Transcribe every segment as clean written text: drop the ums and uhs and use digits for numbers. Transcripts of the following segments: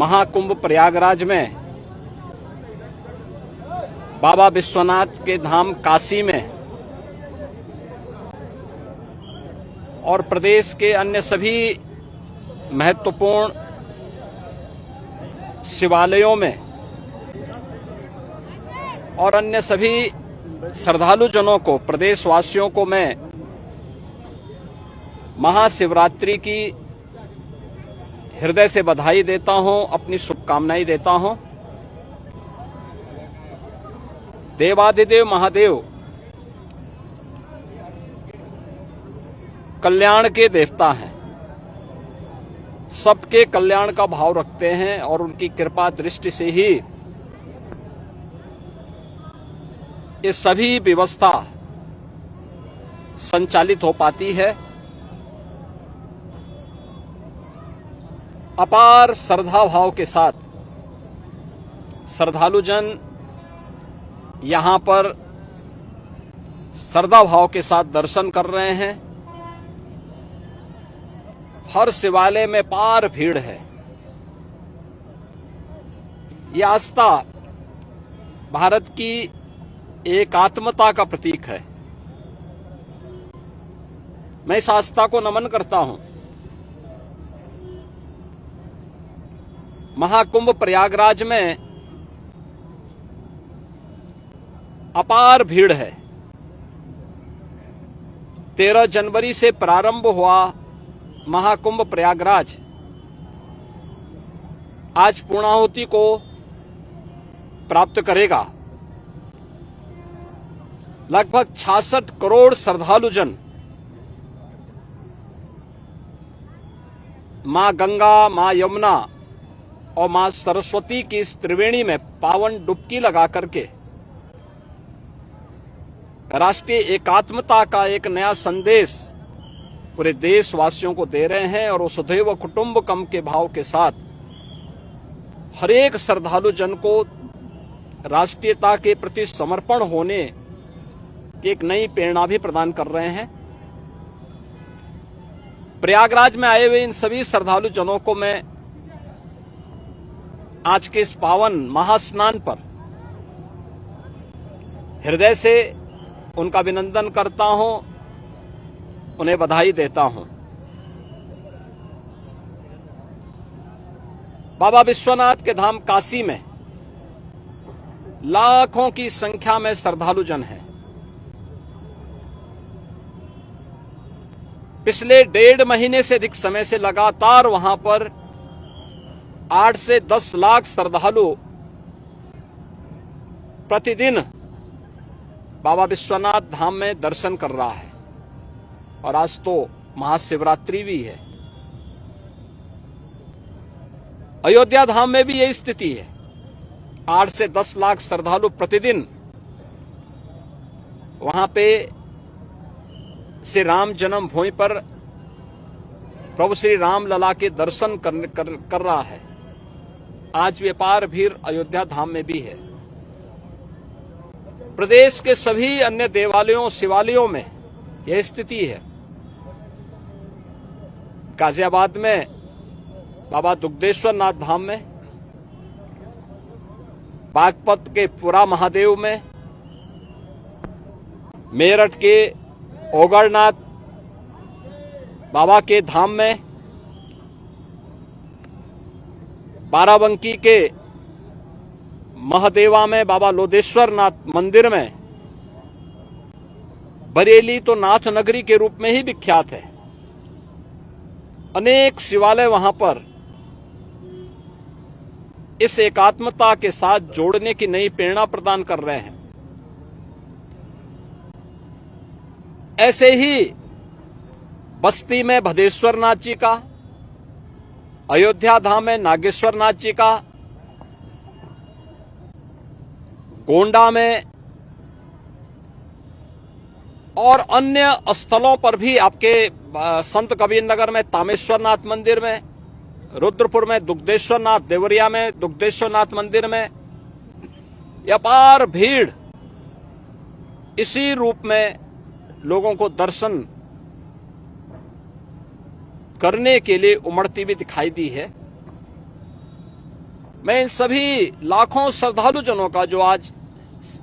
महाकुंभ प्रयागराज में, बाबा विश्वनाथ के धाम काशी में और प्रदेश के अन्य सभी महत्वपूर्ण शिवालयों में और अन्य सभी श्रद्धालु जनों को, प्रदेशवासियों को मैं महाशिवरात्रि की हृदय से बधाई देता हूं, अपनी शुभकामनाएं देता हूं। देवाधिदेव महादेव कल्याण के देवता हैं, सबके कल्याण का भाव रखते हैं और उनकी कृपा दृष्टि से ही ये सभी व्यवस्था संचालित हो पाती है। अपार श्रद्धा भाव के साथ श्रद्धालु जन यहां पर श्रद्धा भाव के साथ दर्शन कर रहे हैं। हर शिवालय में पार भीड़ है। यह आस्था भारत की एकात्मता का प्रतीक है। मैं इस आस्था को नमन करता हूं। महाकुंभ प्रयागराज में अपार भीड़ है। 13 जनवरी से प्रारंभ हुआ महाकुंभ प्रयागराज आज पूर्णाहुति को प्राप्त करेगा। लगभग 66 करोड़ श्रद्धालु जन मां गंगा, मां यमुना और मां सरस्वती की इस त्रिवेणी में पावन डुबकी लगा करके राष्ट्रीय एकात्मता का एक नया संदेश पूरे देशवासियों को दे रहे हैं और वसुधैव कुटुंबकम के भाव के साथ हर एक श्रद्धालु जन को राष्ट्रीयता के प्रति समर्पण होने की एक नई प्रेरणा भी प्रदान कर रहे हैं। प्रयागराज में आए हुए इन सभी श्रद्धालु जनों को मैं आज के इस पावन महास्नान पर हृदय से उनका अभिनंदन करता हूं, उन्हें बधाई देता हूं। बाबा विश्वनाथ के धाम काशी में लाखों की संख्या में श्रद्धालु जन हैं। पिछले 1.5 महीने से अधिक समय से लगातार वहां पर 8 से 10 लाख श्रद्धालु प्रतिदिन बाबा विश्वनाथ धाम में दर्शन कर रहा है और आज तो महाशिवरात्रि भी है। अयोध्या धाम में भी यही स्थिति है। 8 से 10 लाख श्रद्धालु प्रतिदिन वहां पे श्री राम जन्मभूमि पर प्रभु श्री राम लला के दर्शन कर रहा है। आज व्यापार भीड़ अयोध्या धाम में भी है। प्रदेश के सभी अन्य देवालयों, शिवालयों में यह स्थिति है। गाजियाबाद में बाबा दुग्धेश्वर नाथ धाम में, बागपत के पुरा महादेव में, मेरठ के ओगरनाथ बाबा के धाम में, बाराबंकी के महादेवा में बाबा लोदेश्वर नाथ मंदिर में, बरेली तो नाथ नगरी के रूप में ही विख्यात है। अनेक शिवालय वहां पर इस एकात्मता के साथ जोड़ने की नई प्रेरणा प्रदान कर रहे हैं। ऐसे ही बस्ती में भदेश्वर नाथ जी का, अयोध्या धाम में नागेश्वर नाथ जी का, गोंडा में और अन्य स्थलों पर भी आपके संत कबीर नगर में तामेश्वर नाथ मंदिर में, रुद्रपुर में दुग्धेश्वर नाथ, देवरिया में दुग्धेश्वर नाथ मंदिर में अपार भीड़ इसी रूप में लोगों को दर्शन करने के लिए उमड़ती भी दिखाई दी है। मैं इन सभी लाखों श्रद्धालु जनों का जो आज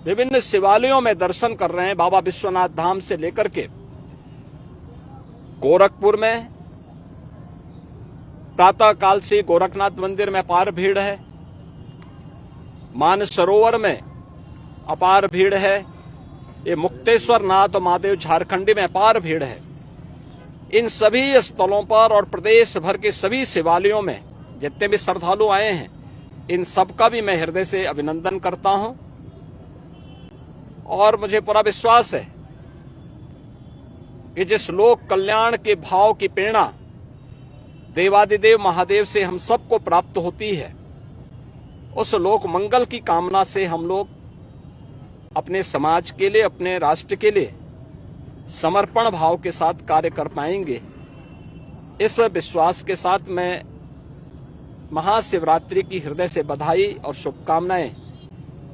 विभिन्न शिवालयों में दर्शन कर रहे हैं, बाबा विश्वनाथ धाम से लेकर के गोरखपुर में प्रातः काल से गोरखनाथ मंदिर में अपार भीड़ है, मानसरोवर में अपार भीड़ है, ये मुक्तेश्वर नाथ और महादेव झारखंडी में अपार भीड़ है। इन सभी स्थलों पर और प्रदेश भर के सभी शिवालयों में जितने भी श्रद्धालु आए हैं, इन सबका भी मैं हृदय से अभिनंदन करता हूं और मुझे पूरा विश्वास है कि जिस लोक कल्याण के भाव की प्रेरणा देवादिदेव महादेव से हम सबको प्राप्त होती है, उस लोक मंगल की कामना से हम लोग अपने समाज के लिए, अपने राष्ट्र के लिए समर्पण भाव के साथ कार्य कर पाएंगे। इस विश्वास के साथ मैं महाशिवरात्रि की हृदय से बधाई और शुभकामनाएं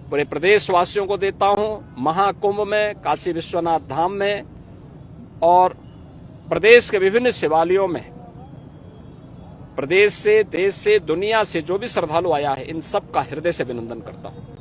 पूरे प्रदेशवासियों को देता हूं। महाकुंभ में, काशी विश्वनाथ धाम में और प्रदेश के विभिन्न शिवालयों में प्रदेश से, देश से, दुनिया से जो भी श्रद्धालु आया है, इन सब का हृदय से अभिनंदन करता हूं।